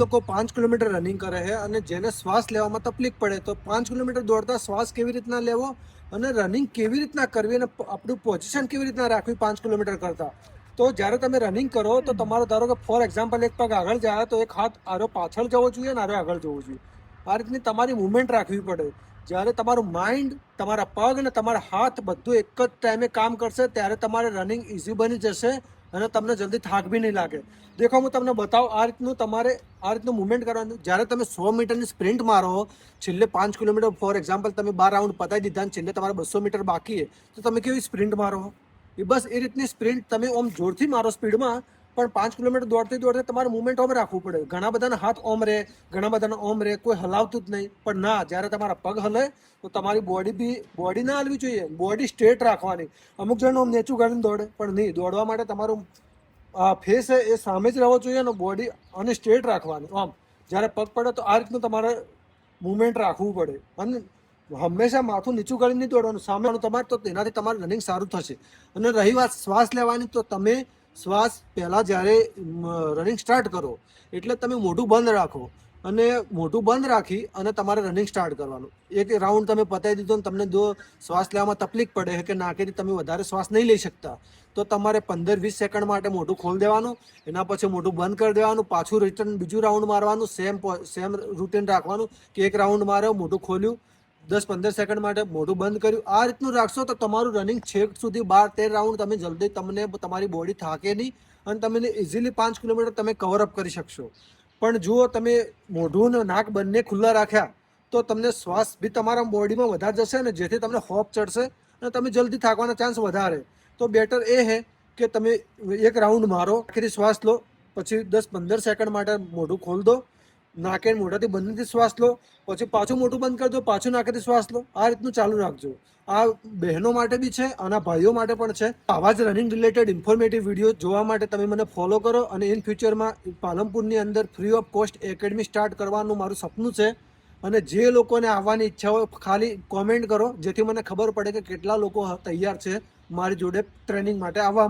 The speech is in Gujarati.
લોકો 5 કિલોમીટર રનિંગ કરે છે અને જેને શ્વાસ લેવામાં તકલીફ પડે તો 5 કિલોમીટર દોડતા શ્વાસ કેવી રીતના લેવો અને રનિંગ કેવી રીતના કરવી અને આપણું પોઝિશન કેવી રીતના રાખવી 5 કિલોમીટર કરતા. તો જ્યારે તમે રનિંગ કરો તો તમારો ધારો કે ફોર એક્ઝામ્પલ એક પગ આગળ જાય તો એક હાથ આરો પાછળ જવો જોઈએ અને આરો આગળ જવો જોઈએ. આ રીતની તમારી મુવમેન્ટ રાખવી પડે. જ્યારે તમારું માઇન્ડ, તમારા પગ અને તમારા હાથ બધું એક જ ટાઈમે કામ કરશે ત્યારે તમારે રનિંગ ઇઝી બની જશે અને તમને જલ્દી થાક બી નહીં લાગે. દેખો હું તમને બતાવું, આ રીતનું મુવમેન્ટ કરવાનું. જ્યારે તમે 100 મીટરની સ્પ્રિન્ટ મારો, છેલ્લે 5 કિલોમીટર ફોર એક્ઝામ્પલ તમે 12 રાઉન્ડ પતાવી દીધા અને છેલ્લે તમારે 200 મીટર બાકી છે તો તમે કેવી સ્પ્રિન્ટ મારો? બસ એ રીતની સ્પ્રિન્ટ તમે ઓમ જોરથી મારો સ્પીડમાં, પણ 5 કિલોમીટર દોડતે તમારે મુવમેન્ટ ઓમ રાખવું પડે. ઘણા બધાના હાથ ઓમ રહે, ઘણા બધાના ઓમ રહે, કોઈ હલાવતું જ નહીં. પણ ના, જ્યારે તમારા પગ હલે તો તમારી બોડી ના હલવી જોઈએ, બોડી સ્ટ્રેટ રાખવાની. અમુક જણ ઓમ નેચું કરીને દોડે, પણ નહીં. દોડવા માટે તમારું ફેસ એ સામે જ રહેવો જોઈએ અને બોડી અને સ્ટ્રેટ રાખવાની. આમ જ્યારે પગ પડે તો આ રીતનું તમારે મુવમેન્ટ રાખવું પડે અને હંમેશા માથું નીચું કરીને નહીં દોડવાનું, સામેનું તમારે, તો તેનાથી તમારું રનિંગ સારું થશે. અને રહી વાત શ્વાસ લેવાની, તો તમે શ્વાસ પહેલાં જ્યારે રનિંગ સ્ટાર્ટ કરો એટલે તમે મોઢું બંધ રાખો અને મોઢું બંધ રાખી અને તમારે રનિંગ સ્ટાર્ટ કરવાનું. એક રાઉન્ડ તમે પતાવી દીધો અને તમને જો શ્વાસ લેવામાં તકલીફ પડે કે નાકેથી તમે વધારે શ્વાસ નહીં લઈ શકતા તો તમારે 15-20 સેકન્ડ માટે મોઢું ખોલી દેવાનું, એના પછી મોઢું બંધ કરી દેવાનું, પાછું રિટર્ન બીજું રાઉન્ડ મારવાનું. સેમ રૂટીન રાખવાનું કે એક રાઉન્ડ માર્યો, મોઢું ખોલ્યું, 10-15 સેકન્ડ માટે મોઢું બંધ કર્યું. આ રીતનું રાખશો તો તમારું રનિંગ છેક સુધી 12-13 રાઉન્ડ તમે જલ્દી, તમને તમારી બોડી થાકે નહીં અને તમે ઇઝીલી 5 કિલોમીટર તમે કવરઅપ કરી શકશો. પણ જુઓ, તમે મોઢું અને નાક બંને ખુલ્લા રાખ્યા તો તમને શ્વાસ બી તમારા બોડીમાં વધારે જશે અને જેથી તમને હોપ ચડશે અને તમે જલ્દી થાકવાના ચાન્સ વધારે. તો બેટર એ છે કે તમે એક રાઉન્ડ મારો, આખરી શ્વાસ લો, પછી 10-15 સેકન્ડ માટે મોઢું ખોલ દો, નાકે મોઢાથી બંનેથી શ્વાસ લો, પછી પાછું મોઢું બંધ કરી દો, પાછું નાકેથી શ્વાસ લો. આ રીતનું ચાલુ રાખજો. આ બહેનો માટે બી છે અને ભાઈઓ માટે પણ છે. આવા જ રનિંગ રિલેટેડ ઇન્ફોર્મેટિવ વિડીયો જોવા માટે તમે મને ફોલો કરો. અને ઇન ફ્યુચરમાં પાલનપુરની અંદર free of cost academy start કરવાનું મારું સપનું છે. અને જે લોકોને આવવાની ઈચ્છા હોય ખાલી કોમેન્ટ કરો, જેથી મને ખબર પડે કે કેટલા લોકો તૈયાર છે મારી જોડે ટ્રેનિંગ માટે આવવા.